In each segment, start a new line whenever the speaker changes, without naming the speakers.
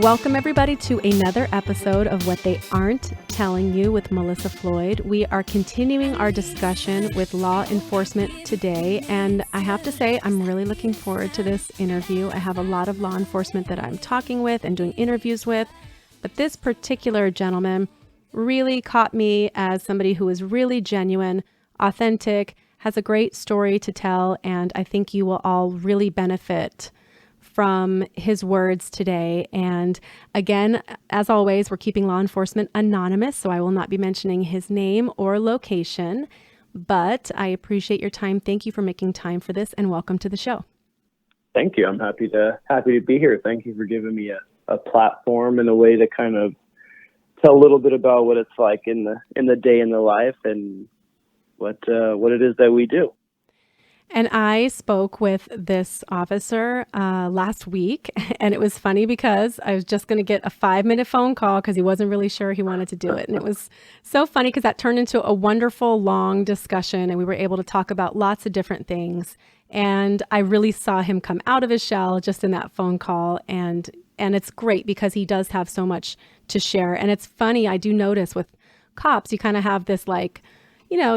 Welcome, everybody, to another episode of What They Aren't Telling You with Melissa Floyd. We are continuing our discussion with law enforcement today, and I have to say, I'm really looking forward to this interview. I have a lot of law enforcement that I'm talking with and doing interviews with, but this particular gentleman really caught me as somebody who is really genuine, authentic, has a great story to tell, and I think you will all really benefit from his words today. And again, as always, we're keeping law enforcement anonymous, so I will not be mentioning his name or location, but I appreciate your time. Thank you for making time for this, and welcome to the show. Thank
you. I'm happy to be here. Thank you for giving me a platform and a way to kind of tell a little bit about what it's like in the day in the life and what it is that we do.
And I spoke with this officer last week, and it was funny because I was just going to get a 5-minute phone call because he wasn't really sure he wanted to do it. And it was so funny because that turned into a wonderful long discussion, and we were able to talk about lots of different things. And I really saw him come out of his shell just in that phone call. And it's great because he does have so much to share. And it's funny, I do notice with cops, you kind of have this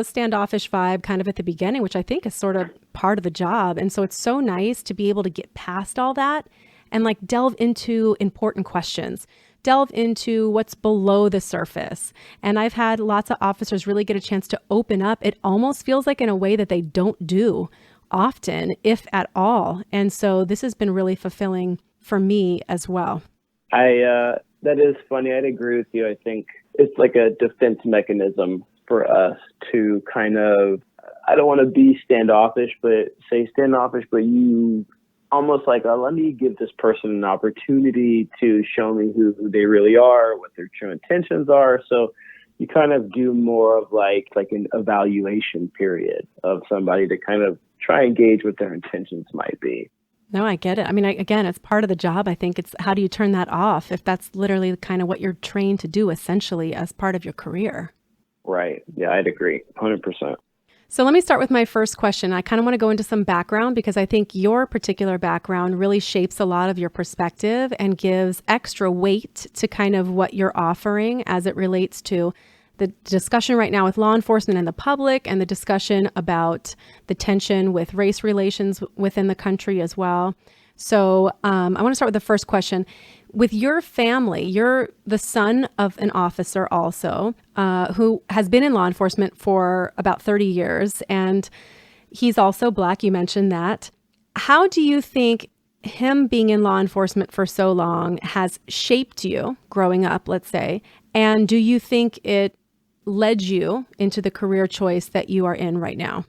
standoffish vibe kind of at the beginning, which I think is sort of part of the job. And so it's so nice to be able to get past all that and delve into important questions, delve into what's below the surface. And I've had lots of officers really get a chance to open up. It almost feels like in a way that they don't do often, if at all. And so this has been really fulfilling for me as well.
That is funny. I'd agree with you. I think it's like a defense mechanism for us to kind of, I don't want to be standoffish, but you almost let me give this person an opportunity to show me who they really are, what their true intentions are. So you kind of do more of like an evaluation period of somebody to kind of try and gauge what their intentions might be.
No, I get it. I mean, again, it's part of the job. I think it's how do you turn that off if that's literally kind of what you're trained to do essentially as part of your career.
Right. Yeah, I'd agree. 100%.
So let me start with my first question. I kind of want to go into some background because I think your particular background really shapes a lot of your perspective and gives extra weight to kind of what you're offering as it relates to the discussion right now with law enforcement and the public and the discussion about the tension with race relations within the country as well. So I want to start with the first question. With your family, you're the son of an officer also who has been in law enforcement for about 30 years, and he's also Black. You mentioned that. How do you think him being in law enforcement for so long has shaped you growing up, let's say, and do you think it led you into the career choice that you are in right now?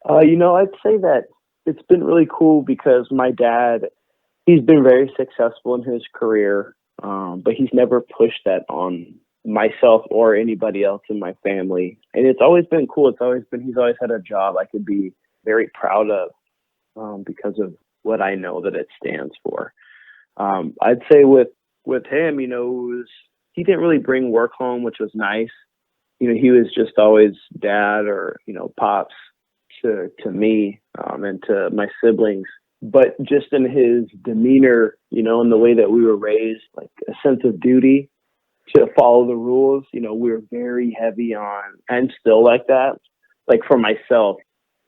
I'd say that it's been really cool because my dad, he's been very successful in his career, but he's never pushed that on myself or anybody else in my family. And it's always been cool. He's always had a job I could be very proud of because of what I know that it stands for. I'd say with him, he didn't really bring work home, which was nice. He was just always dad or, pops to me and to my siblings. But just in his demeanor, in the way that we were raised, like a sense of duty to follow the rules, we were very heavy on, and still like that. Like for myself,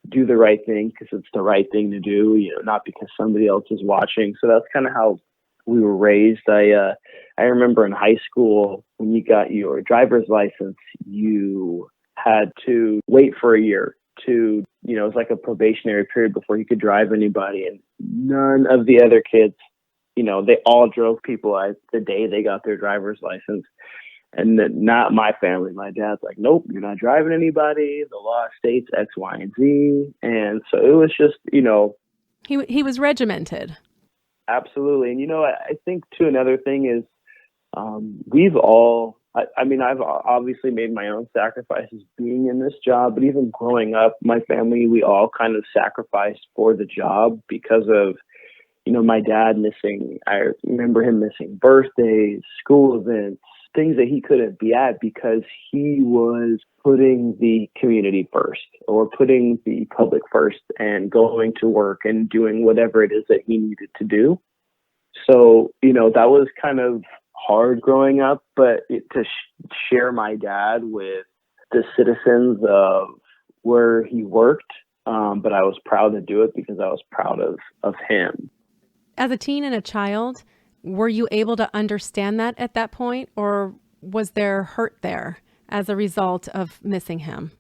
do the right thing because it's the right thing to do, not because somebody else is watching. So that's kind of how we were raised. I remember in high school, when you got your driver's license, you had to wait for a year to, it was like a probationary period before you could drive anybody. And none of the other kids, they all drove people the day they got their driver's license. And not my family. My dad's like, nope, you're not driving anybody. The law states X, Y, and Z. And so it was just,
He was regimented.
Absolutely. And, I think too, another thing is I've obviously made my own sacrifices being in this job, but even growing up, my family, we all kind of sacrificed for the job because of, my dad missing. I remember him missing birthdays, school events, things that he couldn't be at because he was putting the community first or putting the public first and going to work and doing whatever it is that he needed to do. So, that was kind of hard growing up, but to share my dad with the citizens of where he worked, but I was proud to do it because I was proud of him.
As a teen and a child, were you able to understand that at that point, or was there hurt there as a result of missing him?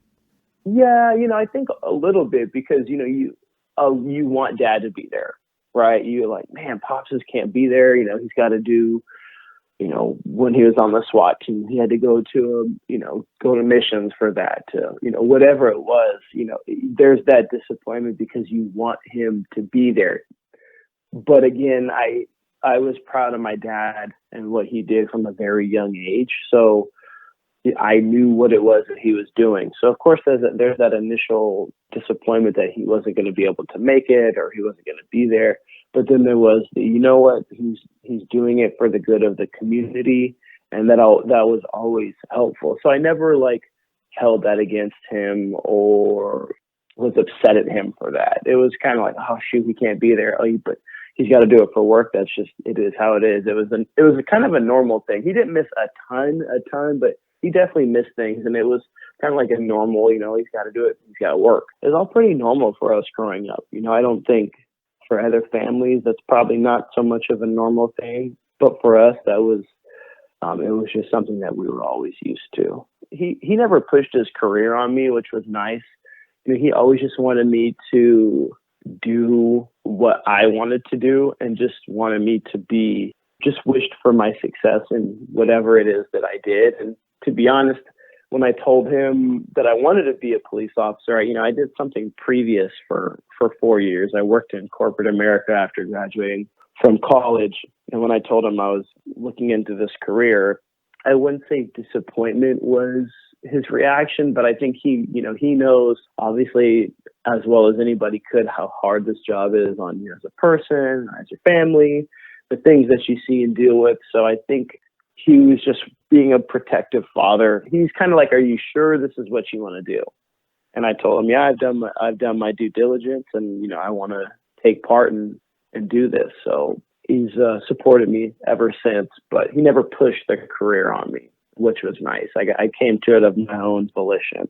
Yeah, I think a little bit because you want dad to be there, right? You're like, man, pops just can't be there. He's got to do. When he was on the SWAT team, he had to go to go to missions for that. To whatever it was. There's that disappointment because you want him to be there. But again, I was proud of my dad and what he did from a very young age. So I knew what it was that he was doing. So of course there's that initial disappointment that he wasn't going to be able to make it or he wasn't going to be there. But then there was what, he's doing it for the good of the community, and that was always helpful. So I never held that against him or was upset at him for that. It was kind of like, oh shoot, he can't be there. But he's got to do it for work. That's just, it is how it is. It was a kind of a normal thing. He didn't miss a ton, but he definitely missed things, and it was kind of like a normal, he's got to do it. He's got to work. It's all pretty normal for us growing up. I don't think for other families, that's probably not so much of a normal thing. But for us, that was, it was just something that we were always used to. He never pushed his career on me, which was nice. He always just wanted me to do what I wanted to do and just wanted me to just wished for my success in whatever it is that I did. And to be honest, when I told him that I wanted to be a police officer, I did something previous for 4 years. I worked in corporate America after graduating from college. And when I told him I was looking into this career, I wouldn't say disappointment was his reaction, but I think he knows obviously as well as anybody could how hard this job is on you as a person, as your family, the things that you see and deal with. So I think he was just being a protective father. He's kind of like, are you sure this is what you want to do? And I told him, yeah, I've done my due diligence, and I want to take part and do this. So he's supported me ever since, but he never pushed the career on me, which was nice. I came to it of my own volition.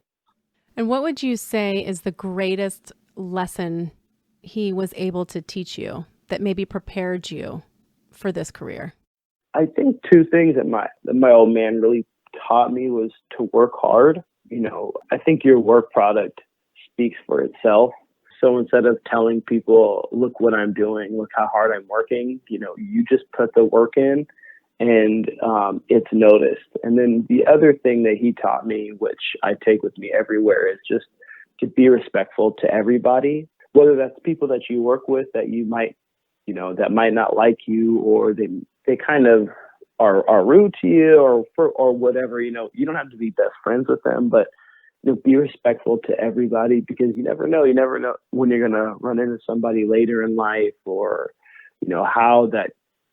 And what would you say is the greatest lesson he was able to teach you that maybe prepared you for this career?
I think two things that my old man really taught me was to work hard. I think your work product speaks for itself. So instead of telling people, look what I'm doing, look how hard I'm working, you just put the work in and it's noticed. And then the other thing that he taught me, which I take with me everywhere, is just to be respectful to everybody, whether that's people that you work with that you might, that might not like you, or they kind of are rude to you or whatever. You don't have to be best friends with them, but be respectful to everybody, because you never know when you're going to run into somebody later in life, or how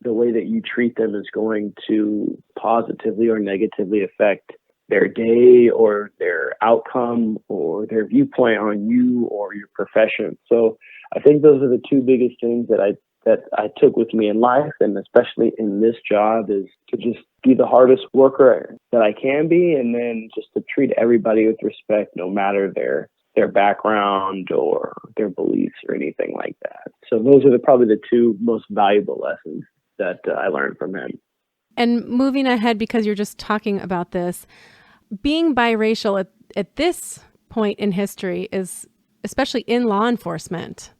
the way that you treat them is going to positively or negatively affect their day or their outcome or their viewpoint on you or your profession. So I think those are the two biggest things that I took with me in life, and especially in this job, is to just be the hardest worker that I can be, and then just to treat everybody with respect, no matter their background or their beliefs or anything like that. So those are probably the two most valuable lessons that I learned from him.
And moving ahead, because you're just talking about this, being biracial at this point in history is, especially in law enforcement,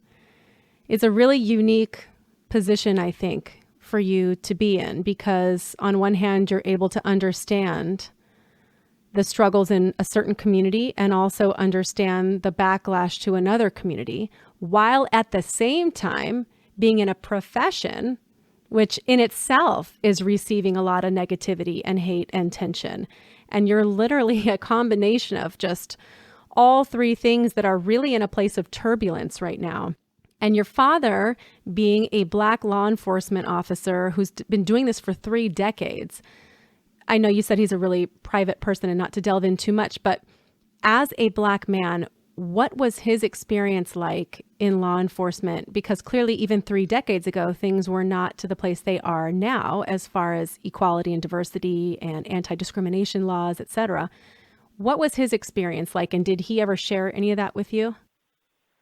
is a really unique position, I think, for you to be in, because on one hand, you're able to understand the struggles in a certain community and also understand the backlash to another community, while at the same time being in a profession which in itself is receiving a lot of negativity and hate and tension. And you're literally a combination of just all three things that are really in a place of turbulence right now. And your father, being a Black law enforcement officer who's been doing this for 3 decades, I know you said he's a really private person and not to delve in too much, but as a Black man, what was his experience like in law enforcement? Because clearly, even 3 decades ago, things were not to the place they are now as far as equality and diversity and anti-discrimination laws, et cetera. What was his experience like, and did he ever share any of that with you?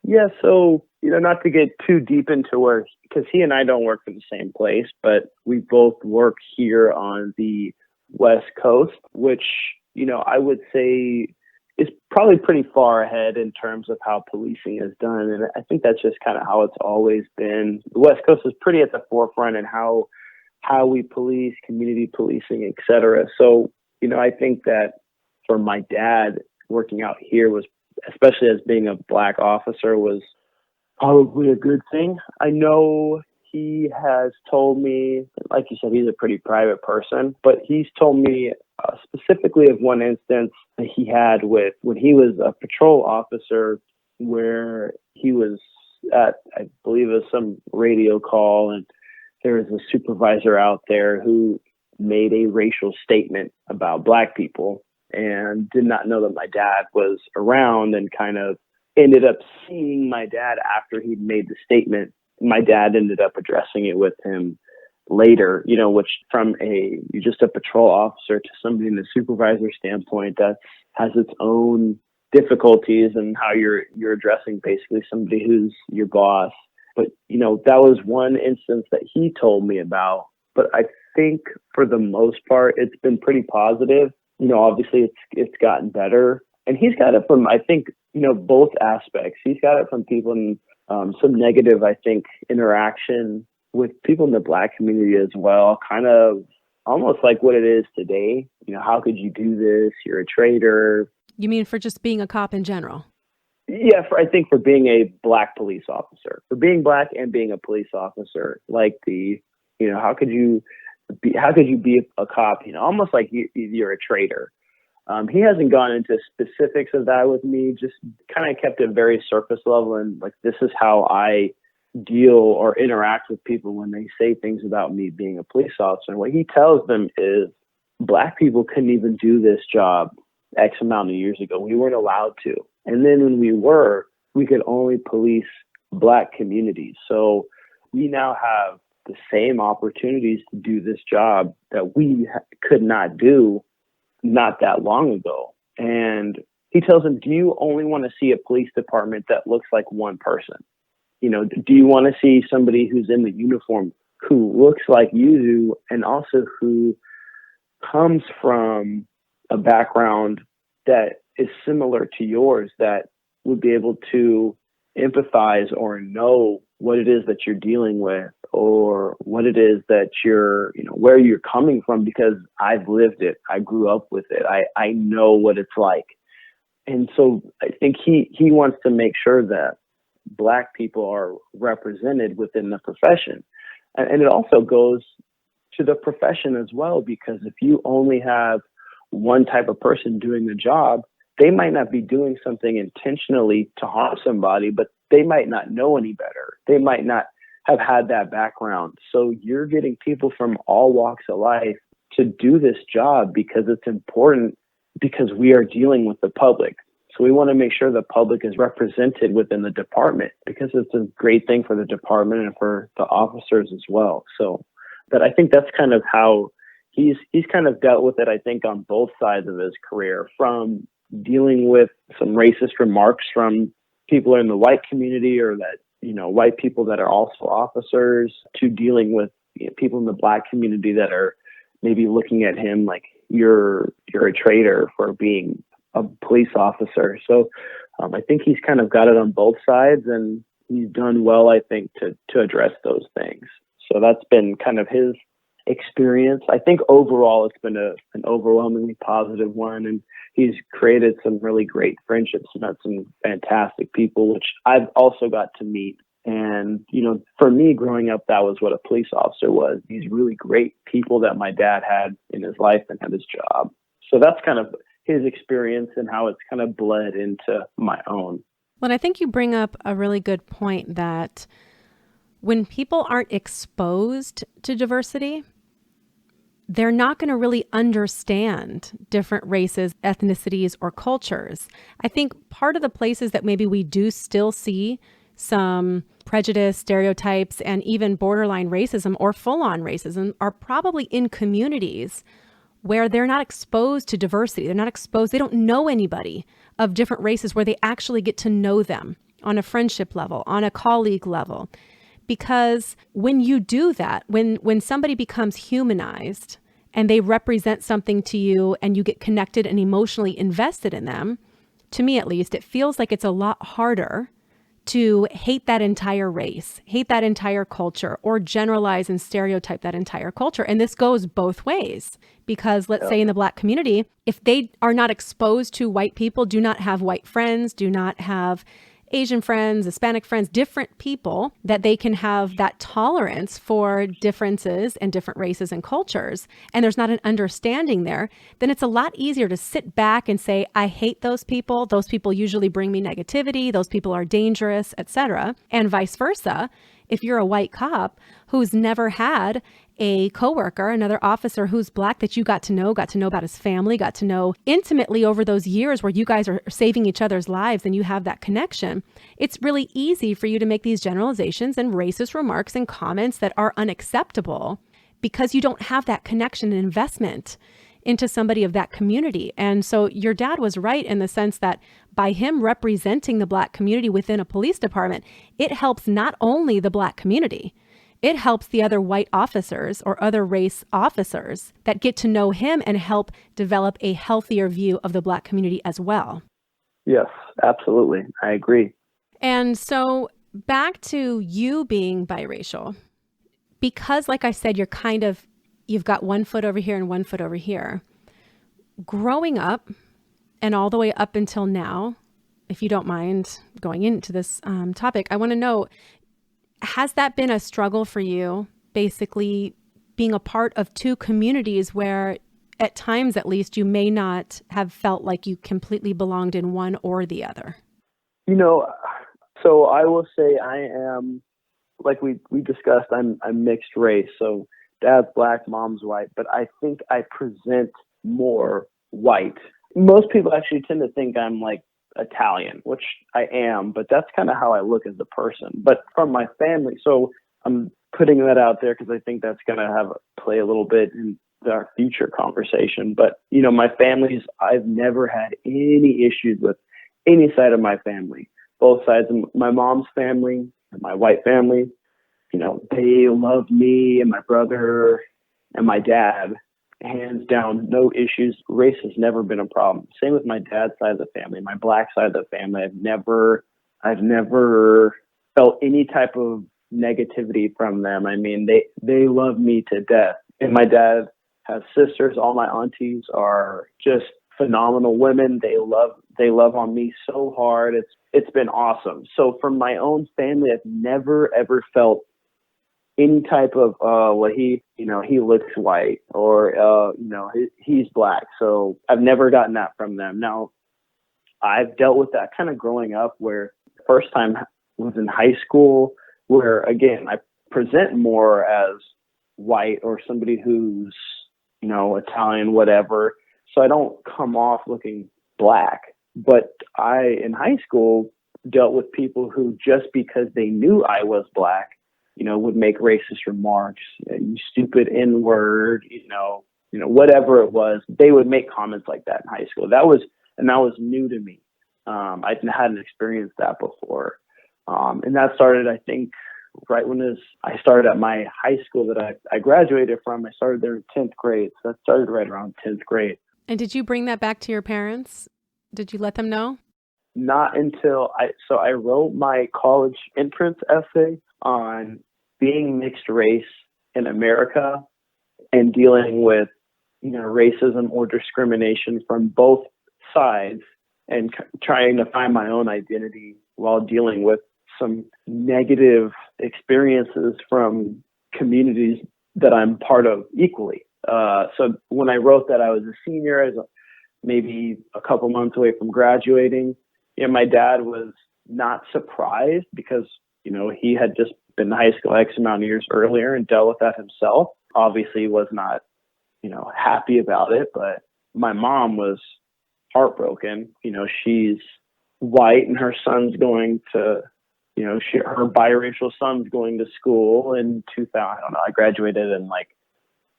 Yeah, so, not to get too deep into where, because he and I don't work for the same place, but we both work here on the West Coast, which, I would say is probably pretty far ahead in terms of how policing is done. And I think that's just kind of how it's always been. The West Coast is pretty at the forefront in how we police, community policing, et cetera. So, I think that for my dad, working out here was, especially as being a black officer, was probably a good thing. I know he has told me, like you said, he's a pretty private person, but he's told me specifically of one instance that he had with when he was a patrol officer, where he was at, I believe it was some radio call, and there was a supervisor out there who made a racial statement about black people and did not know that my dad was around, and kind of ended up seeing my dad after he'd made the statement. My dad ended up addressing it with him later, which from just a patrol officer to somebody in the supervisor standpoint, that has its own difficulties and how you're addressing basically somebody who's your boss. But, that was one instance that he told me about. But I think for the most part, it's been pretty positive. Obviously it's gotten better, and he's got it from, I think, both aspects. He's got it from people in some negative, I think, interaction with people in the black community as well, kind of almost like what it is today. How could you do this? You're a traitor.
You mean for just being a cop in general?
Yeah, I think for being a black police officer, for being black and being a police officer, like how could you be a cop? Almost like you're a traitor. He hasn't gone into specifics of that with me, just kind of kept it very surface level, and like, this is how I deal or interact with people when they say things about me being a police officer. And what he tells them is, black people couldn't even do this job X amount of years ago. We weren't allowed to. And then when we could only police black communities. So we now have the same opportunities to do this job that we could not do not that long ago. And he tells them, do you only want to see a police department that looks like one person? Do you want to see somebody who's in the uniform who looks like you do, and also who comes from a background that is similar to yours, that would be able to empathize or know what it is that you're dealing with, or what it is that where you're coming from, because I've lived it. I grew up with it. I know what it's like. And so I think he wants to make sure that black people are represented within the profession. And it also goes to the profession as well, because if you only have one type of person doing the job, they might not be doing something intentionally to harm somebody, but they might not know any better. They might not have had that background. So you're getting people from all walks of life to do this job because it's important, because we are dealing with the public. So we want to make sure the public is represented within the department, because it's a great thing for the department and for the officers as well. So, but I think that's kind of how he's kind of dealt with it, I think, on both sides of his career, from dealing with some racist remarks from people in the white community, or that, white people that are also officers, to dealing with people in the black community that are maybe looking at him like you're a traitor for being a police officer. So I think he's kind of got it on both sides, and he's done well, I think, to address those things. So that's been kind of his experience. I think overall it's been an overwhelmingly positive one, and he's created some really great friendships, met some fantastic people, which I've also got to meet. And, for me growing up, that was what a police officer was. These really great people that my dad had in his life and at his job. So that's kind of his experience and how it's kind of bled into my own.
Well, I think you bring up a really good point that when people aren't exposed to diversity, they're not going to really understand different races, ethnicities, or cultures. I think part of the places that maybe we do still see some prejudice, stereotypes, and even borderline racism or full-on racism are probably in communities where they're not exposed to diversity. They're not exposed, they don't know anybody of different races where they actually get to know them on a friendship level, on a colleague level. Because when you do that, when somebody becomes humanized and they represent something to you and you get connected and emotionally invested in them, to me at least, it feels like it's a lot harder to hate that entire race, hate that entire culture, or generalize and stereotype that entire culture. And this goes both ways because let's say in the Black community, if they are not exposed to white people, do not have white friends, do not have Asian friends, Hispanic friends, different people, that they can have that tolerance for differences and different races and cultures, and there's not an understanding there, then it's a lot easier to sit back and say, I hate those people. Those people usually bring me negativity. Those people are dangerous, etc. And vice versa. If you're a white cop who's never had a coworker, another officer who's Black that you got to know about his family, got to know intimately over those years where you guys are saving each other's lives and you have that connection, it's really easy for you to make these generalizations and racist remarks and comments that are unacceptable because you don't have that connection and investment into somebody of that community. And so your dad was right in the sense that by him representing the Black community within a police department, it helps not only the Black community, it helps the other white officers or other race officers that get to know him and help develop a healthier view of the Black community as well.
Yes, absolutely. I agree.
And so back to you being biracial, because like I said, you've got one foot over here and one foot over here. Growing up and all the way up until now, if you don't mind going into this topic, I want to know, has that been a struggle for you, basically being a part of two communities where at times at least you may not have felt like you completely belonged in one or the other?
So I will say I am, like we discussed, I'm mixed race. So dad's Black, mom's white, but I think I present more white. Most people actually tend to think I'm like Italian, which I am, but that's kind of how I look as a person. But from my family, so I'm putting that out there because I think that's going to play a little bit in our future conversation. But, my family's, I've never had any issues with any side of my family. Both sides of my mom's family and my white family, they love me and my brother and my dad. Hands down, no issues. Race has never been a problem. Same with my dad's side of the family, my Black side of the family. I've never felt any type of negativity from them. I mean, they love me to death. And my dad has sisters. All my aunties are just phenomenal women. They love on me so hard. It's been awesome. So from my own family, I've never ever felt any type of he looks white or he's Black. So I've never gotten that from them. Now I've dealt with that kind of growing up, where the first time was in high school, where again I present more as white or somebody who's Italian, whatever. So I don't come off looking Black. But I in high school dealt with people who, just because they knew I was Black, would make racist remarks, you stupid N-word, whatever it was. They would make comments like that in high school. That was new to me. I hadn't experienced that before. And that started, I think, right when I started at my high school that I graduated from. I started there in 10th grade. So that started right around 10th grade.
And did you bring that back to your parents? Did you let them know?
Not until I wrote my college entrance essay on being mixed race in America and dealing with, racism or discrimination from both sides, and trying to find my own identity while dealing with some negative experiences from communities that I'm part of equally. So when I wrote that, I was a senior, I was maybe a couple months away from graduating. My dad was not surprised because, he had just been in high school X amount of years earlier and dealt with that himself. Obviously was not, happy about it, but my mom was heartbroken. She's white and her son's going to, her biracial son's going to school in 2000. I don't know. I graduated in like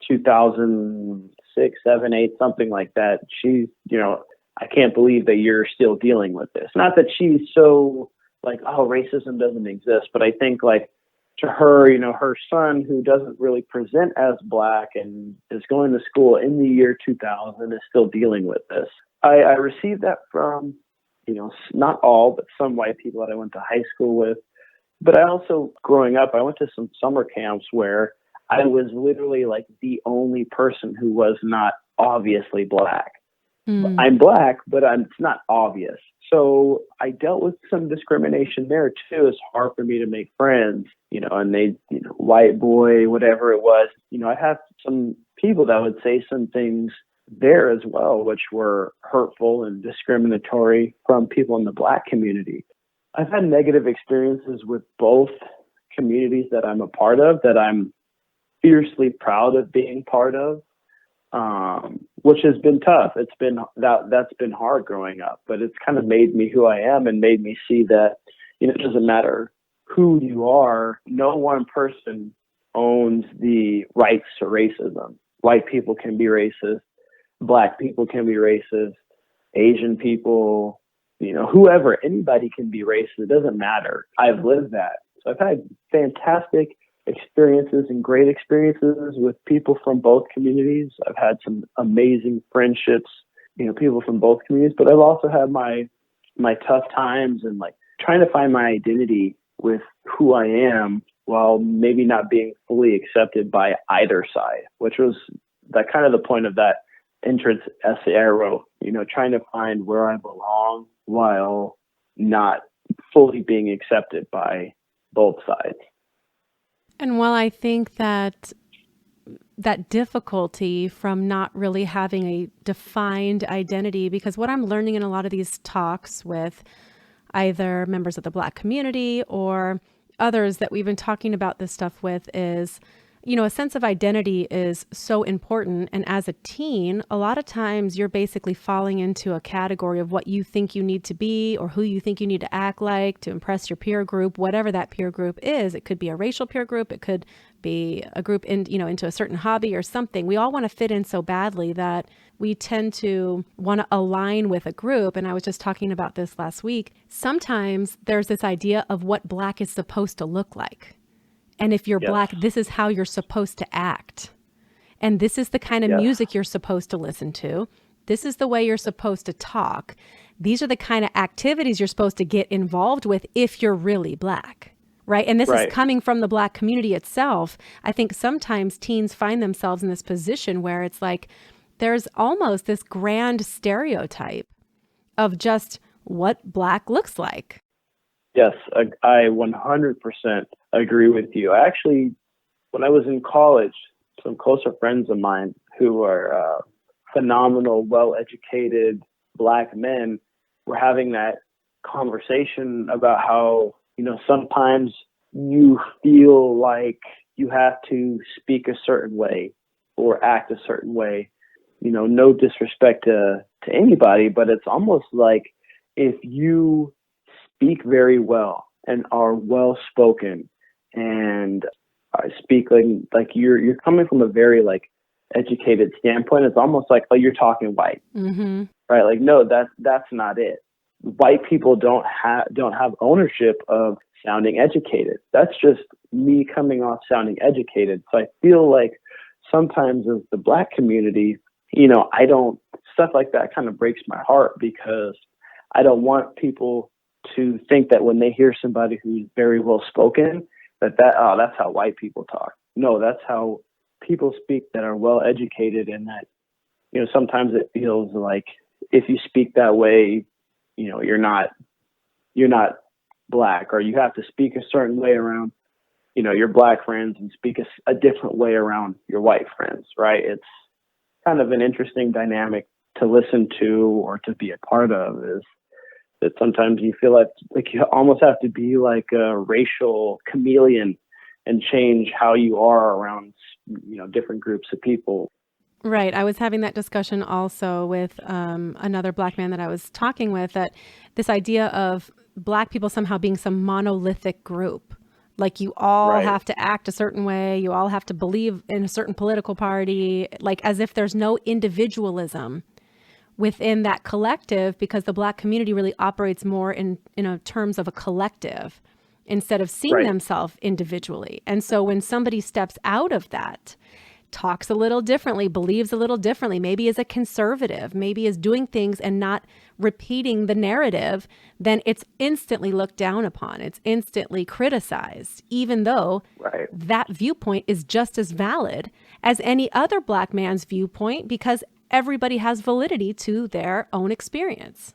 2006, 7, 8, something like that. She's, I can't believe that you're still dealing with this. Not that she's so like, oh, racism doesn't exist, but I think like to her, her son who doesn't really present as black and is going to school in the year 2000 is still dealing with this. I received that from, not all, but some white people that I went to high school with. But I also, growing up, I went to some summer camps where I was literally like the only person who was not obviously black.
Mm.
I'm black, but it's not obvious. So I dealt with some discrimination there too. It's hard for me to make friends, and they, white boy, whatever it was. I have some people that would say some things there as well, which were hurtful and discriminatory from people in the black community. I've had negative experiences with both communities that I'm a part of, that I'm fiercely proud of being part of, which has been tough. That's been hard growing up, but it's kind of made me who I am and made me see that, it doesn't matter who you are. No one person owns the rights to racism. White people can be racist. Black people can be racist. Asian people, whoever, anybody can be racist. It doesn't matter. I've lived that. So I've had fantastic experiences and great experiences with people from both communities. I've had some amazing friendships, people from both communities, but I've also had my tough times and like trying to find my identity with who I am while maybe not being fully accepted by either side, which was that kind of the point of that entrance essay I wrote, trying to find where I belong while not fully being accepted by both sides.
And while I think that difficulty from not really having a defined identity, because what I'm learning in a lot of these talks with either members of the Black community or others that we've been talking about this stuff with is, a sense of identity is so important. And as a teen, a lot of times you're basically falling into a category of what you think you need to be or who you think you need to act like to impress your peer group, whatever that peer group is. It could be a racial peer group. It could be a group into a certain hobby or something. We all want to fit in so badly that we tend to want to align with a group. And I was just talking about this last week. Sometimes there's this idea of what Black is supposed to look like. And if you're
Yes.
Black, this is how you're supposed to act. And this is the kind of music you're supposed to listen to. This is the way you're supposed to talk. These are the kind of activities you're supposed to get involved with if you're really Black, right? And this is coming from the Black community itself. I think sometimes teens find themselves in this position where it's like there's almost this grand stereotype of just what Black looks like.
Yes, I 100% agree with you. Actually, when I was in college, some closer friends of mine who are phenomenal, well-educated Black men were having that conversation about how, sometimes you feel like you have to speak a certain way or act a certain way. No disrespect to anybody, but it's almost like if you speak very well and are well spoken and speak like you're coming from a very like educated standpoint, it's almost like, oh, you're talking white, right? Like, no, that's not it. White people don't have ownership of sounding educated. That's just me coming off sounding educated. So I feel like sometimes as the Black community, stuff like that kind of breaks my heart because I don't want people to think that when they hear somebody who's very well spoken, that's how white people talk. No, that's how people speak that are well educated, and that, sometimes it feels like if you speak that way, you're not Black, or you have to speak a certain way around, your Black friends and speak a different way around your white friends, right? It's kind of an interesting dynamic to listen to or to be a part of, is that sometimes you feel like you almost have to be like a racial chameleon and change how you are around, different groups of people.
Right. I was having that discussion also with another Black man that I was talking with, that this idea of Black people somehow being some monolithic group. Like you all
Right.
have to act a certain way, you all have to believe in a certain political party, like as if there's no individualism within that collective, because the Black community really operates more in a terms of a collective instead of seeing
Right.
themselves individually. And so when somebody steps out of that, talks a little differently, believes a little differently, maybe is a conservative, maybe is doing things and not repeating the narrative, then it's instantly looked down upon. It's instantly criticized, even though
Right.
that viewpoint is just as valid as any other Black man's viewpoint, because everybody has validity to their own experience.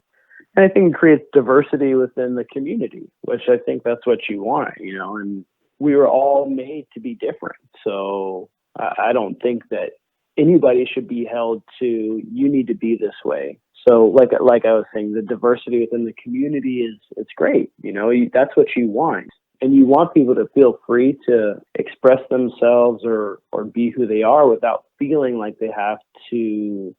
And I think it creates diversity within the community, which I think that's what you want, and we were all made to be different. So I don't think that anybody should be held to, you need to be this way. So like I was saying, the diversity within the community it's great. That's what you want. And you want people to feel free to express themselves or be who they are without feeling like they have to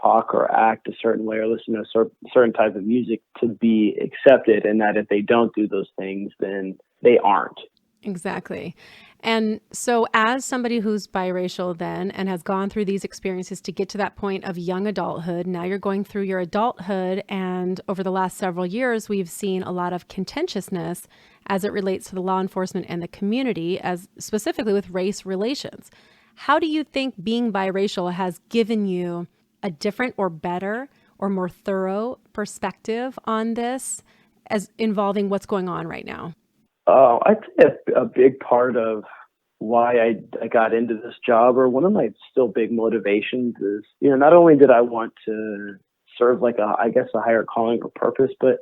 talk or act a certain way or listen to a certain type of music to be accepted, and that if they don't do those things, then they aren't.
Exactly. And so, as somebody who's biracial then and has gone through these experiences to get to that point of young adulthood, now you're going through your adulthood. And over the last several years, we've seen a lot of contentiousness as it relates to the law enforcement and the community, as specifically with race relations. How do you think being biracial has given you a different or better or more thorough perspective on this, as involving what's going on right now?
I'd say a big part of why I got into this job, or one of my still big motivations, is, not only did I want to serve like I guess a higher calling or purpose, but,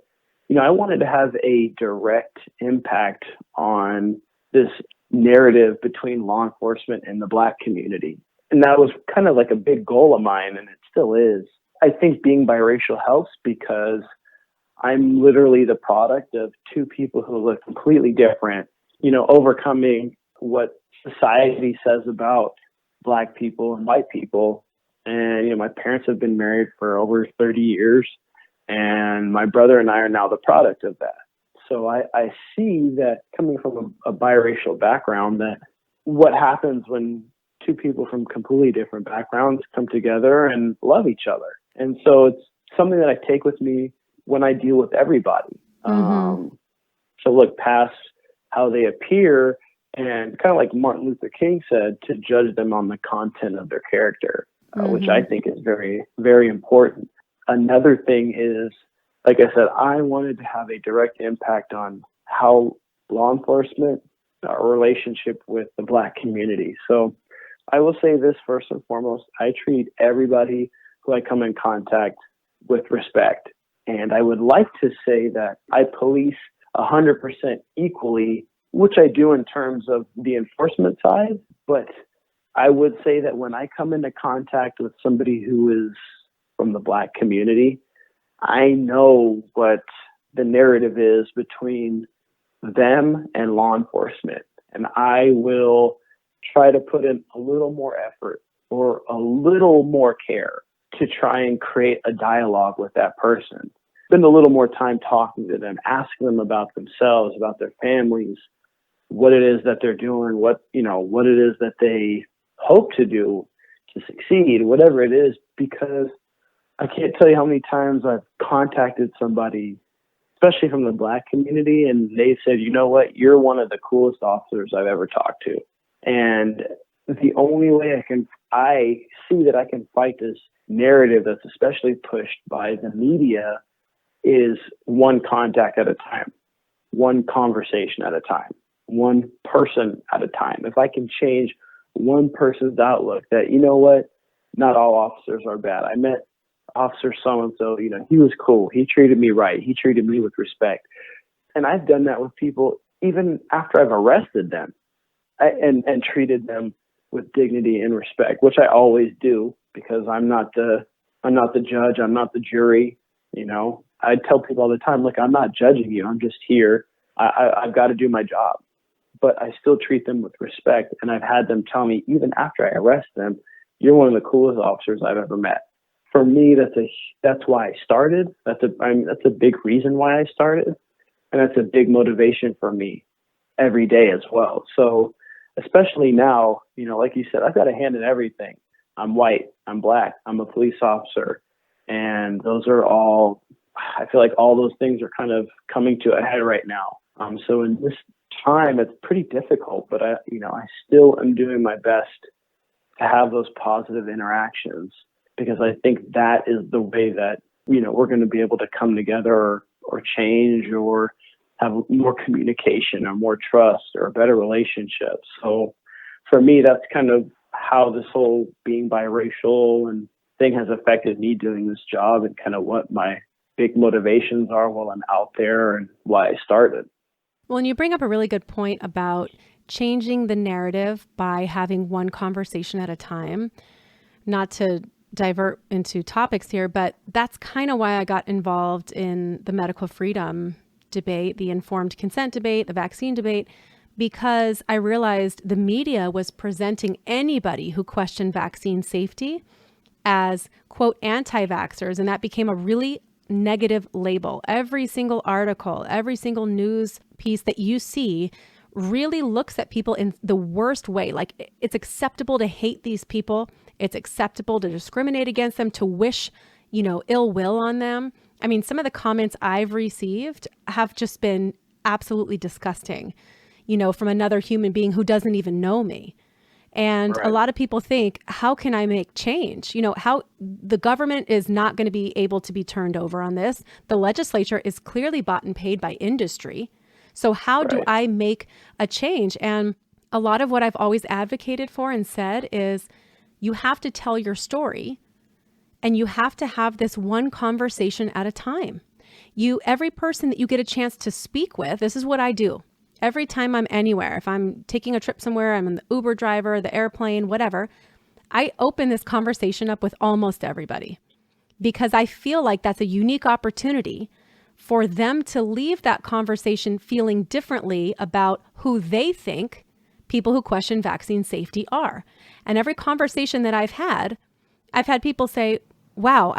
I wanted to have a direct impact on this narrative between law enforcement and the Black community. And that was kind of like a big goal of mine, and it still is. I think being biracial helps because I'm literally the product of two people who look completely different, overcoming what society says about Black people and white people. And, my parents have been married for over 30 years, and my brother and I are now the product of that. So I see that, coming from a biracial background, that what happens when two people from completely different backgrounds come together and love each other. And so it's something that I take with me when I deal with everybody.
Mm-hmm.
To look past how they appear, and kind of like Martin Luther King said, to judge them on the content of their character, which I think is very, very important. Another thing is, like I said, I wanted to have a direct impact on how law enforcement, our relationship with the Black community. So I will say this first and foremost: I treat everybody who I come in contact with respect. And I would like to say that I police 100% equally, which I do in terms of the enforcement side. But I would say that when I come into contact with somebody who is from the Black community, I know what the narrative is between them and law enforcement. And I will try to put in a little more effort or a little more care to try and create a dialogue with that person. Spend a little more time talking to them, asking them about themselves, about their families, what it is that they're doing, what it is that they hope to do to succeed, whatever it is, because I can't tell you how many times I've contacted somebody, especially from the Black community, and they said, you know what, you're one of the coolest officers I've ever talked to. And the only way I see that I can fight this narrative that's especially pushed by the media is one contact at a time, one conversation at a time, one person at a time. If I can change one person's outlook that, you know what, not all officers are bad. I met Officer so-and-so, he was cool. He treated me right. He treated me with respect. And I've done that with people even after I've arrested them, and treated them with dignity and respect, which I always do, because I'm not the judge. I'm not the jury. I tell people all the time, look, I'm not judging you. I'm just here. I've got to do my job, but I still treat them with respect. And I've had them tell me, even after I arrest them, you're one of the coolest officers I've ever met. For me, that's why I started. That's a big reason why I started. And that's a big motivation for me every day as well. So especially now, like you said, I've got a hand in everything. I'm white, I'm black, I'm a police officer. And those are all, I feel like all those things are kind of coming to a head right now. So in this time, it's pretty difficult, but I still am doing my best to have those positive interactions, because I think that is the way that, we're going to be able to come together or change or have more communication or more trust or a better relationship. So for me, that's kind of how this whole being biracial and thing has affected me doing this job, and kind of what my big motivations are while I'm out there and why I started.
Well, and you bring up a really good point about changing the narrative by having one conversation at a time. Not to divert into topics here, but that's kind of why I got involved in the medical freedom debate, the informed consent debate, the vaccine debate, because I realized the media was presenting anybody who questioned vaccine safety as, quote, anti-vaxxers. And that became a really negative label. Every single article, every single news piece that you see really looks at people in the worst way. Like, it's acceptable to hate these people. It's acceptable to discriminate against them, to wish, ill will on them. I mean, some of the comments I've received have just been absolutely disgusting, from another human being who doesn't even know me. And
Right.
a lot of people think, how can I make change? How the government is not going to be able to be turned over on this. The legislature is clearly bought and paid by industry. So how do
Right.
I make a change? And a lot of what I've always advocated for and said is, you have to tell your story, and you have to have this one conversation at a time. Every person that you get a chance to speak with, this is what I do. Every time I'm anywhere, if I'm taking a trip somewhere, I'm in the Uber driver, the airplane, whatever, I open this conversation up with almost everybody, because I feel like that's a unique opportunity for them to leave that conversation feeling differently about who they think people who question vaccine safety are. And every conversation that I've had people say, wow,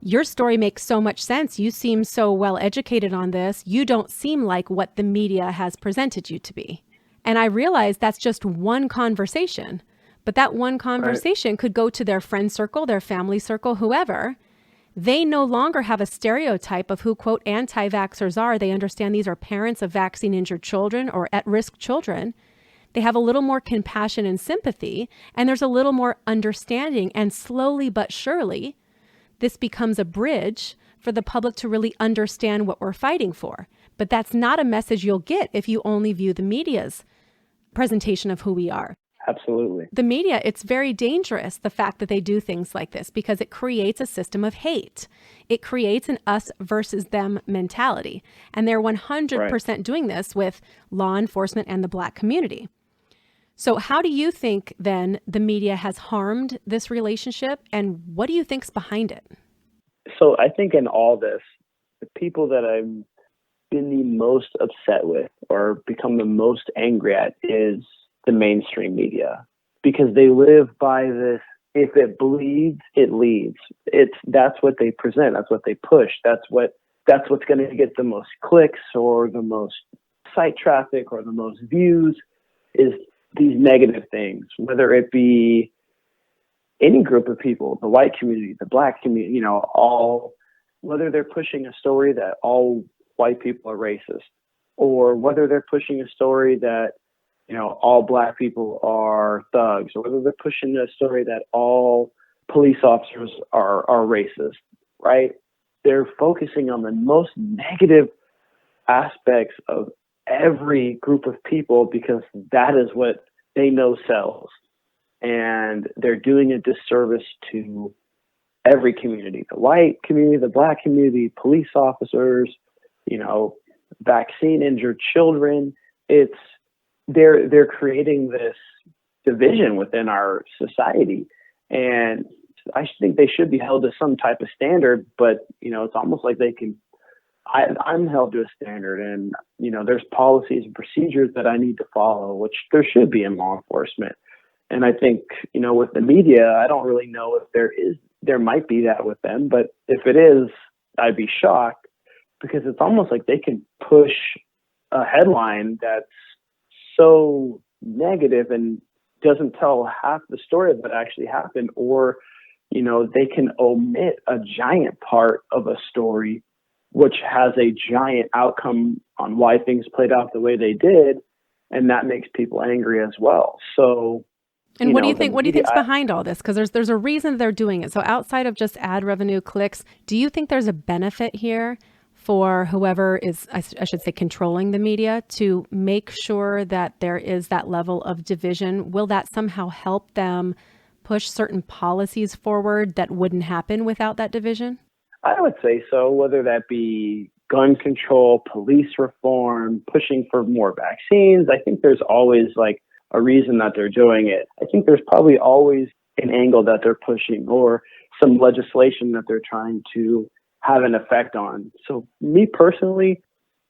your story makes so much sense. You seem so well educated on this. You don't seem like what the media has presented you to be. And I realize that's just one conversation, but that one conversation could go to their friend circle, their family circle, whoever. They no longer have a stereotype of who, quote, anti-vaxxers are. They understand these are parents of vaccine-injured children or at-risk children. They have a little more compassion and sympathy, and there's a little more understanding. And slowly but surely, this becomes a bridge for the public to really understand what we're fighting for. But that's not a message you'll get if you only view the media's presentation of who we are.
Absolutely.
The media, it's very dangerous, the fact that they do things like this, because it creates a system of hate. It creates an us versus them mentality. And they're 100% doing this with law enforcement and the Black community. So how do you think then the media has harmed this relationship, and what do you think's behind it?
So I think in all this, the people that I've been the most upset with or become the most angry at is the mainstream media, because they live by this: if it bleeds, it leads. That's what they present. That's what they push. That's what's going to get the most clicks or the most site traffic or the most views, is these negative things, whether it be any group of people, the white community, the Black community, whether they're pushing a story that all white people are racist, or whether they're pushing a story that, all Black people are thugs, or whether they're pushing a story that all police officers are racist, right? They're focusing on the most negative aspects of every group of people, because that is what they know sells. And they're doing a disservice to every community: the white community, the Black community, police officers, vaccine injured children. They're creating this division within our society. And I think they should be held to some type of standard, but it's almost like I'm held to a standard, and there's policies and procedures that I need to follow, which there should be in law enforcement. And I think, with the media, I don't really know if there might be that with them, but if it is, I'd be shocked, because it's almost like they can push a headline that's so negative and doesn't tell half the story of what actually happened, or they can omit a giant part of a story which has a giant outcome on why things played out the way they did, and that makes people angry as well. So
And what do you think? What do you
media,
think's behind all this? Because there's a reason they're doing it. So outside of just ad revenue, clicks, do you think there's a benefit here for whoever is, I should say, controlling the media to make sure that there is that level of division? Will that somehow help them push certain policies forward that wouldn't happen without that division?
I would say so, whether that be gun control, police reform, pushing for more vaccines. I think there's always like a reason that they're doing it. I think there's probably always an angle that they're pushing, or some legislation that they're trying to have an effect on. So me personally,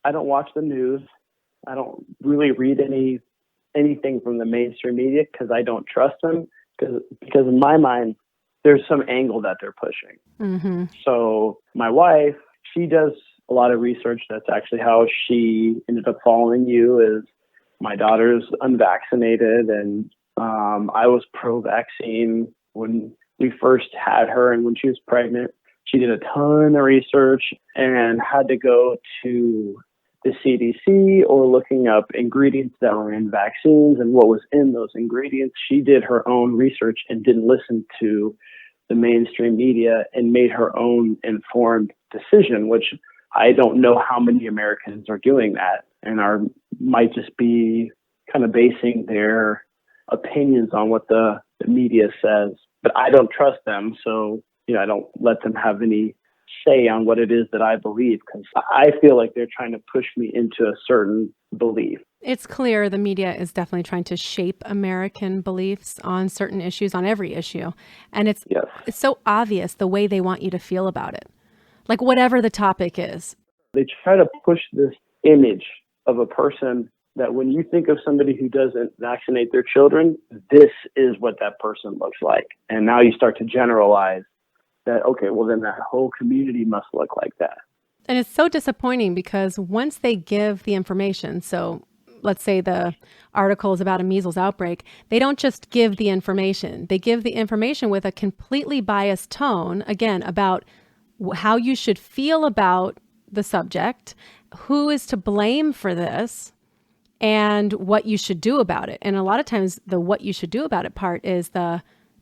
I don't watch the news. I don't really read anything from the mainstream media because I don't trust them, because in my mind, there's some angle that they're pushing.
Mm-hmm.
So my wife, she does a lot of research. That's actually how she ended up following you. Is my daughter's unvaccinated, and I was pro-vaccine when we first had her, and when she was pregnant, she did a ton of research and had to go to the CDC or looking up ingredients that were in vaccines and what was in those ingredients. She did her own research and didn't listen to the mainstream media and made her own informed decision, which I don't know how many Americans are doing that and might just be kind of basing their opinions on what the media says. But I don't trust them, so I don't let them have any say on what it is that I believe, because I feel like they're trying to push me into a certain belief.
It's clear the media is definitely trying to shape American beliefs on certain issues, on every issue. And it's so obvious the way they want you to feel about it. Like whatever the topic is.
They try to push this image of a person that when you think of somebody who doesn't vaccinate their children, this is what that person looks like. And now you start to generalize that, okay, well then that whole community must look like that.
And it's so disappointing because once they give the information, so let's say the article is about a measles outbreak, they don't just give the information. They give the information with a completely biased tone, again, about how you should feel about the subject, who is to blame for this, and what you should do about it. And a lot of times the what you should do about it part is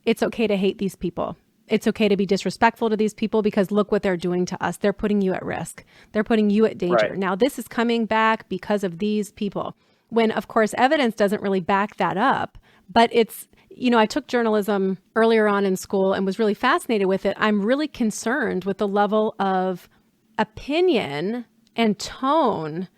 it's okay to hate these people. It's okay to be disrespectful to these people because look what they're doing to us. They're putting you at risk. They're putting you at danger.
Right.
Now, this is coming back because of these people. When, of course, evidence doesn't really back that up. But it's, I took journalism earlier on in school and was really fascinated with it. I'm really concerned with the level of opinion and tone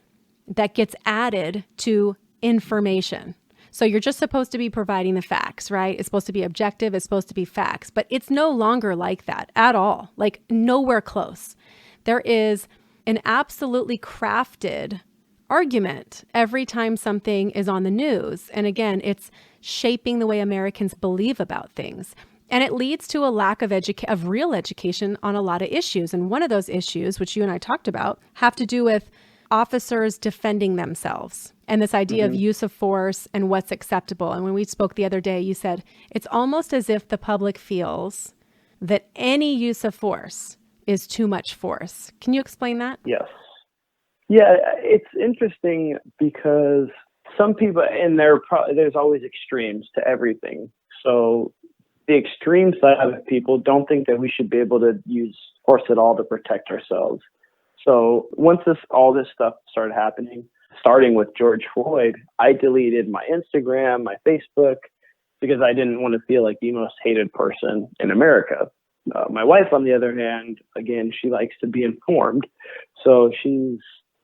that gets added to information. So you're just supposed to be providing the facts, right? It's supposed to be objective. It's supposed to be facts, but it's no longer like that at all, like nowhere close. There is an absolutely crafted argument every time something is on the news. And again, it's shaping the way Americans believe about things. And it leads to a lack of real education on a lot of issues. And one of those issues, which you and I talked about, have to do with officers defending themselves and this idea of use of force and what's acceptable. And when we spoke the other day, you said it's almost as if the public feels that any use of force is too much force. Can you explain that?
Yes. Yeah, it's interesting because some people, and there's always extremes to everything. So the extreme side of people don't think that we should be able to use force at all to protect ourselves. So once all this stuff started happening, starting with George Floyd, I deleted my Instagram, my Facebook, because I didn't want to feel like the most hated person in America. My wife, on the other hand, again, she likes to be informed. So she's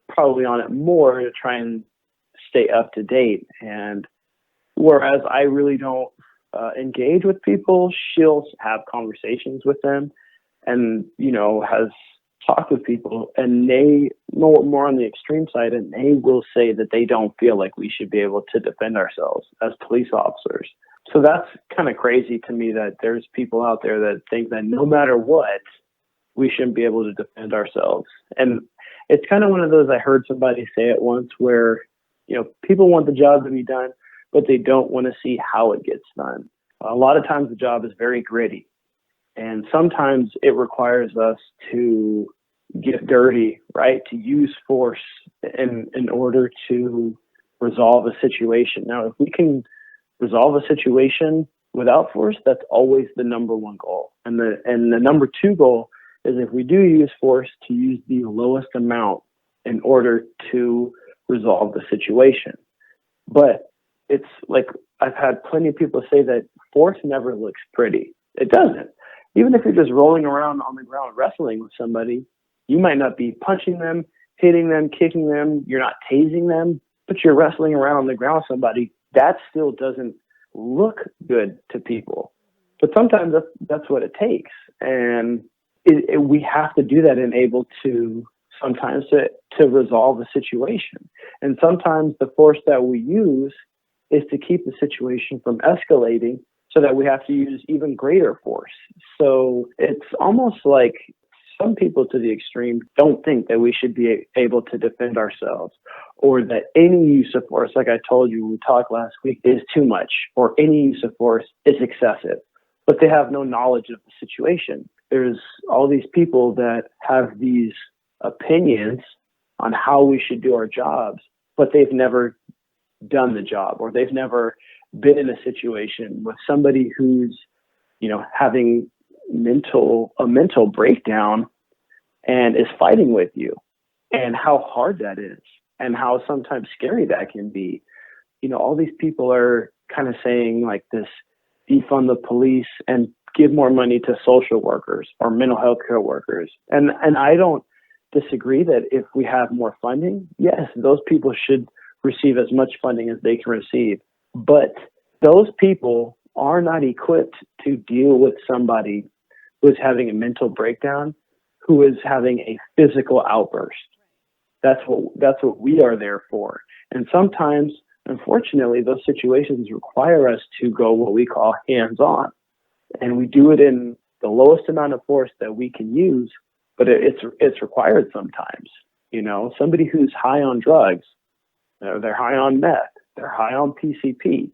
probably on it more to try and stay up to date. And whereas I really don't engage with people, she'll have conversations with them and, has talked with people, and they more on the extreme side, and they will say that they don't feel like we should be able to defend ourselves as police officers. So that's kind of crazy to me that there's people out there that think that no matter what, we shouldn't be able to defend ourselves. And it's kind of one of those, I heard somebody say it once, where, people want the job to be done, but they don't want to see how it gets done. A lot of times the job is very gritty, and sometimes it requires us to get dirty, right? To use force in order to resolve a situation. Now, if we can resolve a situation without force, that's always the number one goal. And the number two goal is, if we do use force, to use the lowest amount in order to resolve the situation. But it's like, I've had plenty of people say that force never looks pretty. It doesn't. Even if you're just rolling around on the ground wrestling with somebody, you might not be punching them, hitting them, kicking them, you're not tasing them, but you're wrestling around on the ground with somebody. That still doesn't look good to people. But sometimes that's what it takes. And we have to do that and able to sometimes to resolve a situation. And sometimes the force that we use is to keep the situation from escalating, so that we have to use even greater force. So it's almost like some people to the extreme don't think that we should be able to defend ourselves, or that any use of force, like I told you when we talked last week, is too much, or any use of force is excessive. But they have no knowledge of the situation. There's all these people that have these opinions on how we should do our jobs, but they've never done the job, or they've never been in a situation with somebody who's, having a mental breakdown and is fighting with you, and how hard that is, and how sometimes scary that can be. All these people are kind of saying like this, defund the police and give more money to social workers or mental health care workers. And I don't disagree that if we have more funding, yes, those people should receive as much funding as they can receive. But those people are not equipped to deal with somebody who is having a mental breakdown, who is having a physical outburst. That's what we are there for. And sometimes, unfortunately, those situations require us to go what we call hands-on. And we do it in the lowest amount of force that we can use, but it's required sometimes. Somebody who's high on drugs, they're high on meth, they're high on PCP,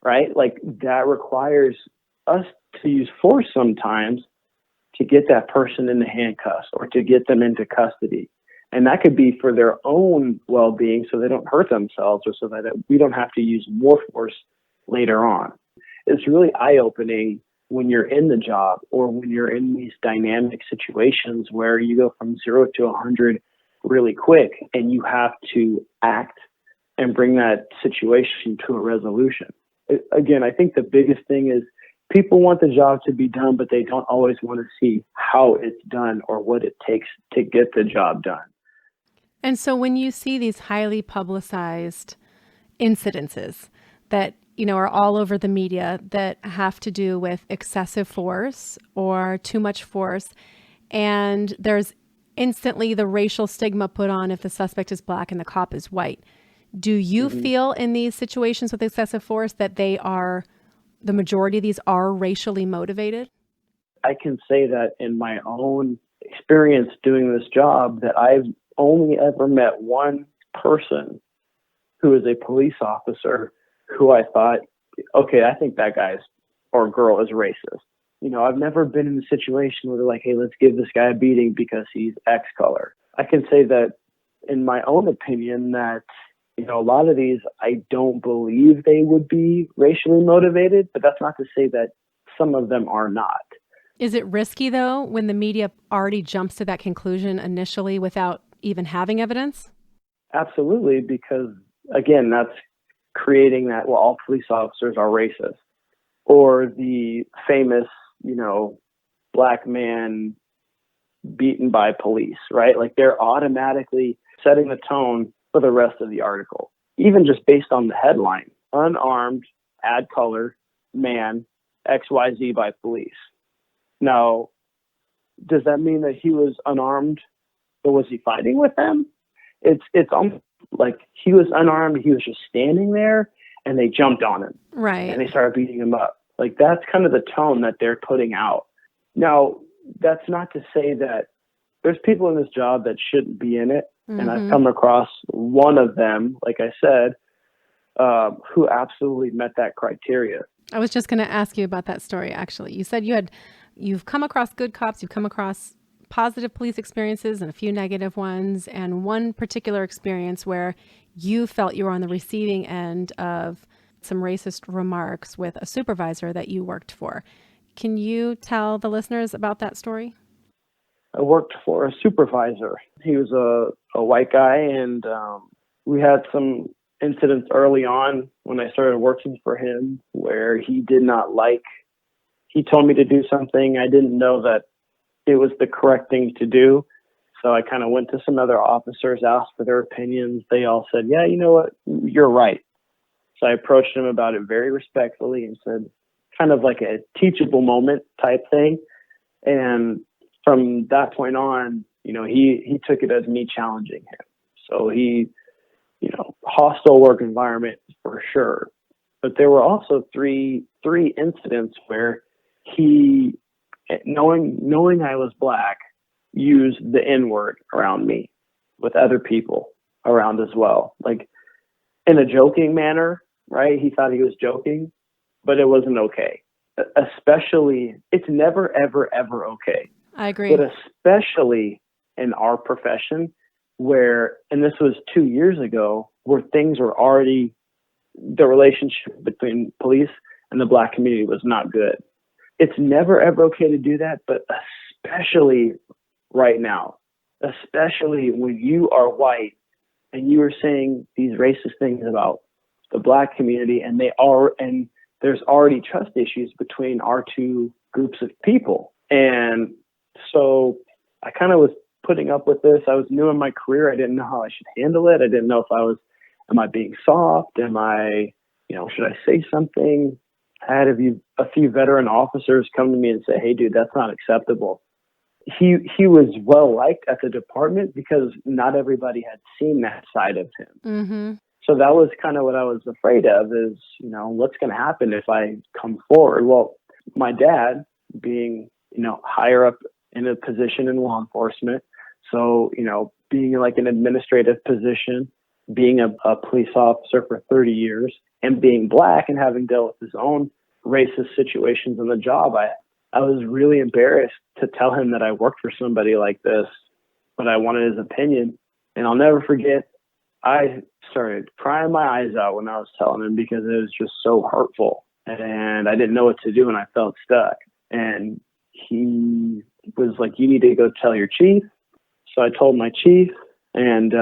right? Like, that requires us to use force sometimes to get that person in the handcuffs or to get them into custody. And that could be for their own well-being, so they don't hurt themselves, or so that we don't have to use more force later on. It's really eye-opening when you're in the job, or when you're in these dynamic situations where you go from 0 to 100 really quick, and you have to act and bring that situation to a resolution. Again, I think the biggest thing is people want the job to be done, but they don't always want to see how it's done or what it takes to get the job done.
And so when you see these highly publicized incidences that, are all over the media, that have to do with excessive force or too much force, and there's instantly the racial stigma put on if the suspect is black and the cop is white. Do you feel in these situations with excessive force that the majority of these are racially motivated?
I can say that in my own experience doing this job, that I've only ever met one person who is a police officer who I thought, okay, I think that guy or girl is racist. I've never been in a situation where they're like, hey, let's give this guy a beating because he's X color. I can say that in my own opinion that, a lot of these, I don't believe they would be racially motivated, but that's not to say that some of them are not.
Is it risky, though, when the media already jumps to that conclusion initially without even having evidence?
Absolutely, because, again, that's creating that, well, all police officers are racist. Or the famous, black man beaten by police, right? Like, they're automatically setting the tone for the rest of the article, even just based on the headline: unarmed, add color, man, XYZ by police. Now, does that mean that he was unarmed, but was he fighting with them? It's almost like he was unarmed, he was just standing there, and they jumped on him.
Right.
And they started beating him up. Like, that's kind of the tone that they're putting out. Now, that's not to say that there's people in this job that shouldn't be in it. And I've
Mm-hmm.
come across one of them, like I said, who absolutely met that criteria.
I was just going to ask you about that story, actually. You said you've come across good cops, you've come across positive police experiences and a few negative ones, and one particular experience where you felt you were on the receiving end of some racist remarks with a supervisor that you worked for. Can you tell the listeners about that story?
I worked for a supervisor. He was a white guy, and we had some incidents early on when I started working for him where he did not like, he told me to do something. I didn't know that it was the correct thing to do. So I kind of went to some other officers, asked for their opinions. They all said, yeah, you know what, you're right. So I approached him about it very respectfully and said, kind of like a teachable moment type thing. And from that point on, he took it as me challenging him. So hostile work environment for sure. But there were also three incidents where he, knowing I was black, used the N word around me with other people around as well. Like in a joking manner, right? He thought he was joking, but it wasn't okay. Especially, it's never, ever, ever okay.
I
But
agree.
especially in our profession where, and this was 2 years ago, where things were already, the relationship between police and the black community was not good. It's never, ever okay to do that, but especially right now, especially when you are white and you are saying these racist things about the black community, and there's already trust issues between our two groups of people. And so I kind of was putting up with this. I was new in my career. I didn't know how I should handle it. I didn't know if am I being soft? Should I say something? I had a few veteran officers come to me and say, hey, dude, that's not acceptable. He was well liked at the department because not everybody had seen that side of him.
Mm-hmm.
So that was kind of what I was afraid of is, what's going to happen if I come forward? Well, my dad being, higher up in a position in law enforcement. So, being like an administrative position, being a police officer for 30 years and being black and having dealt with his own racist situations on the job, I was really embarrassed to tell him that I worked for somebody like this, but I wanted his opinion. And I'll never forget, I started crying my eyes out when I was telling him because it was just so hurtful and I didn't know what to do and I felt stuck. And he was like, you need to go tell your chief. So I told my chief and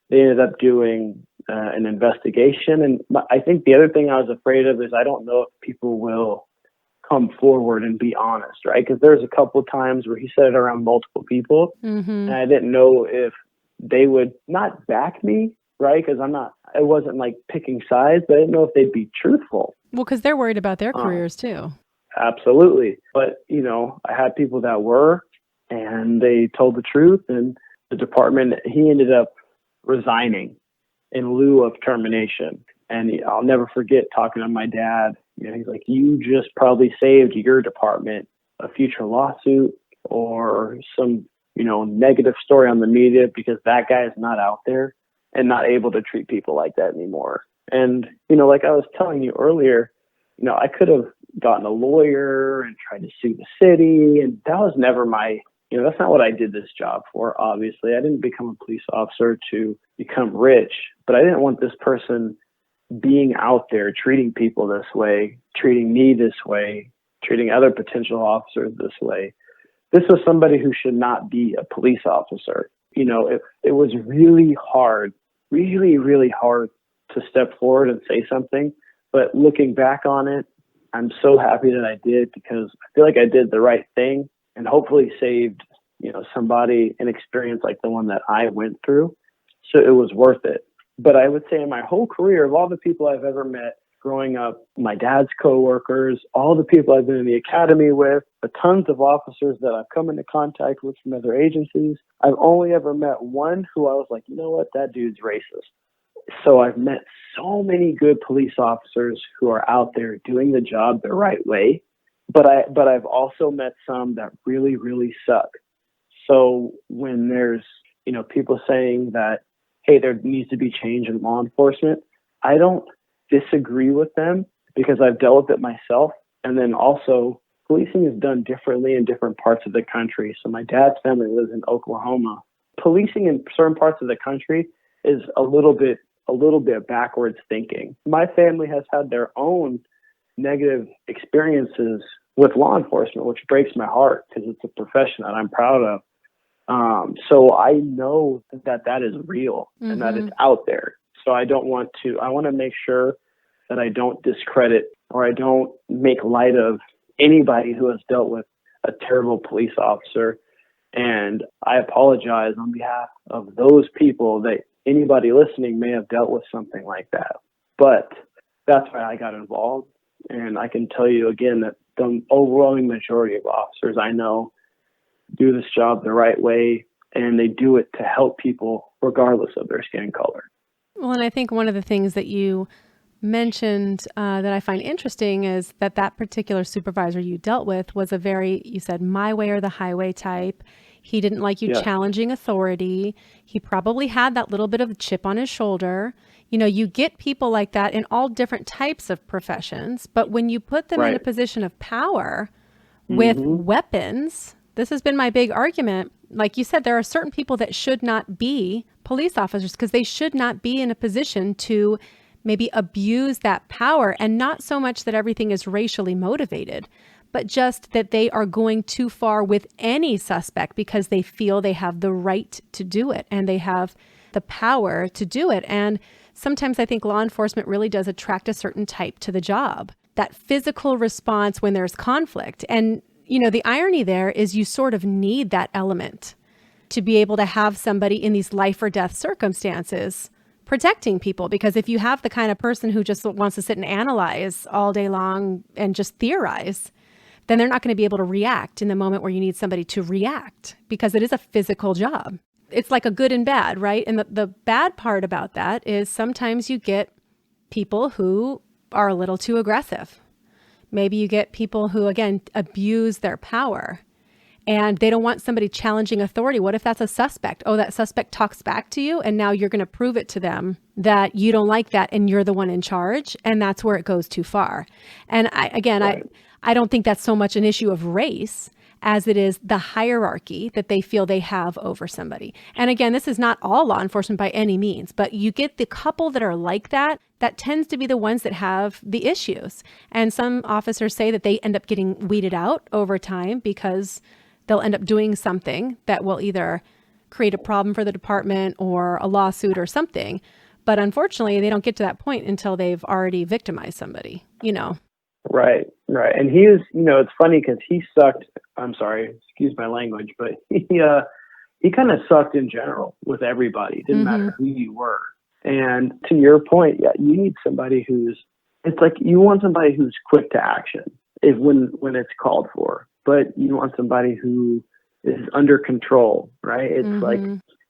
they ended up doing an investigation. And I think the other thing I was afraid of is I don't know if people will come forward and be honest, right? Because there's a couple of times where he said it around multiple people
Mm-hmm.
and I didn't know if they would not back me, right? Because I wasn't like picking sides, but I didn't know if they'd be truthful.
Well, because they're worried about their
Um,
careers too.
Absolutely. But, I had people that were, and they told the truth. And the department, he ended up resigning in lieu of termination. And I'll never forget talking to my dad. He's like, you just probably saved your department a future lawsuit or some, negative story on the media because that guy is not out there and not able to treat people like that anymore. And, like I was telling you earlier, I could have gotten a lawyer and tried to sue the city. And that was never that's not what I did this job for. Obviously, I didn't become a police officer to become rich, but I didn't want this person being out there treating people this way, treating me this way, treating other potential officers this way. This was somebody who should not be a police officer. It was really hard, really, really hard to step forward and say something. But looking back on it, I'm so happy that I did because I feel like I did the right thing and hopefully saved, somebody an experience like the one that I went through. So it was worth it. But I would say in my whole career, of all the people I've ever met growing up, my dad's coworkers, all the people I've been in the academy with, the tons of officers that I've come into contact with from other agencies, I've only ever met one who I was like, you know what, that dude's racist. So I've met so many good police officers who are out there doing the job the right way, but I've also met some that really, really suck. So when there's, people saying that, hey, there needs to be change in law enforcement. I don't disagree with them because I've dealt with it myself. And then also, policing is done differently in different parts of the country. So my dad's family lives in Oklahoma. Policing in certain parts of the country is a little bit backwards thinking. My family has had their own negative experiences with law enforcement, which breaks my heart because it's a profession that I'm proud of. So I know that is real and that it's out there. So I want to make sure that I don't discredit or I don't make light of anybody who has dealt with a terrible police officer. And I apologize on behalf of those people that anybody listening may have dealt with something like that. But that's why I got involved. And I can tell you again that the overwhelming majority of officers I know do this job the right way, and they do it to help people regardless of their skin color.
Well, and I think one of the things that you mentioned that I find interesting is that particular supervisor you dealt with was you said, my way or the highway type. He didn't like you challenging authority. He probably had that little bit of a chip on his shoulder. You get people like that in all different types of professions, but when you put them in a position of power with weapons, this has been my big argument. Like you said, there are certain people that should not be police officers because they should not be in a position to maybe abuse that power, and not so much that everything is racially motivated, but just that they are going too far with any suspect because they feel they have the right to do it and they have the power to do it. And sometimes I think law enforcement really does attract a certain type to the job, that physical response when there's conflict. And, the irony there is you sort of need that element to be able to have somebody in these life or death circumstances protecting people. Because if you have the kind of person who just wants to sit and analyze all day long and just theorize, then they're not going to be able to react in the moment where you need somebody to react, because it is a physical job. It's like a good and bad, right? And the bad part about that is sometimes you get people who are a little too aggressive. Maybe you get people who, again, abuse their power and they don't want somebody challenging authority. What if that's a suspect? Oh, that suspect talks back to you and now you're going to prove it to them that you don't like that and you're the one in charge. And that's where it goes too far. And I don't think that's so much an issue of race as it is the hierarchy that they feel they have over somebody. And again, this is not all law enforcement by any means, but you get the couple that are like that tends to be the ones that have the issues. And some officers say that they end up getting weeded out over time because they'll end up doing something that will either create a problem for the department or a lawsuit or something. But unfortunately, they don't get to that point until they've already victimized somebody,
Right. And he is, it's funny because he sucked. I'm sorry, excuse my language, but he kind of sucked in general with everybody. It didn't matter who you were. And to your point, you need somebody it's like you want somebody who's quick to action when it's called for, but you want somebody who is under control, right? It's like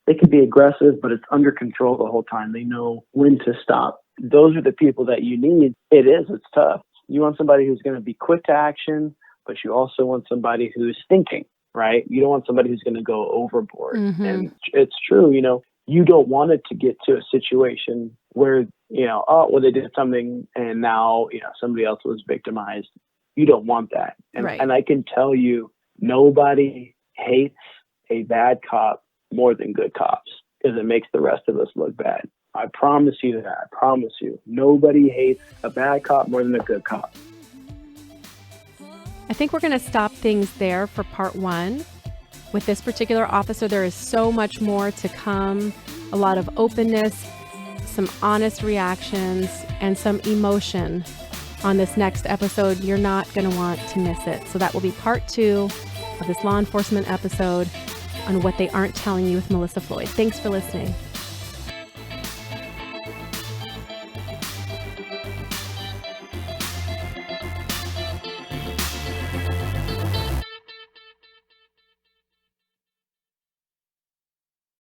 they can be aggressive, but it's under control the whole time. They know when to stop. Those are the people that you need. It's tough. You want somebody who's going to be quick to action, but you also want somebody who's thinking, right? You don't want somebody who's going to go overboard. And it's true, you don't want it to get to a situation where, they did something and now, somebody else was victimized. You don't want that. And I can tell you, nobody hates a bad cop more than good cops because it makes the rest of us look bad. I promise you that. I promise you. Nobody hates a bad cop more than a good cop.
I think we're going to stop things there for part 1. With this particular officer, there is so much more to come. A lot of openness, some honest reactions, and some emotion on this next episode. You're not going to want to miss it. So that will be part 2 of this law enforcement episode on what they aren't telling you with Melissa Floyd. Thanks for listening.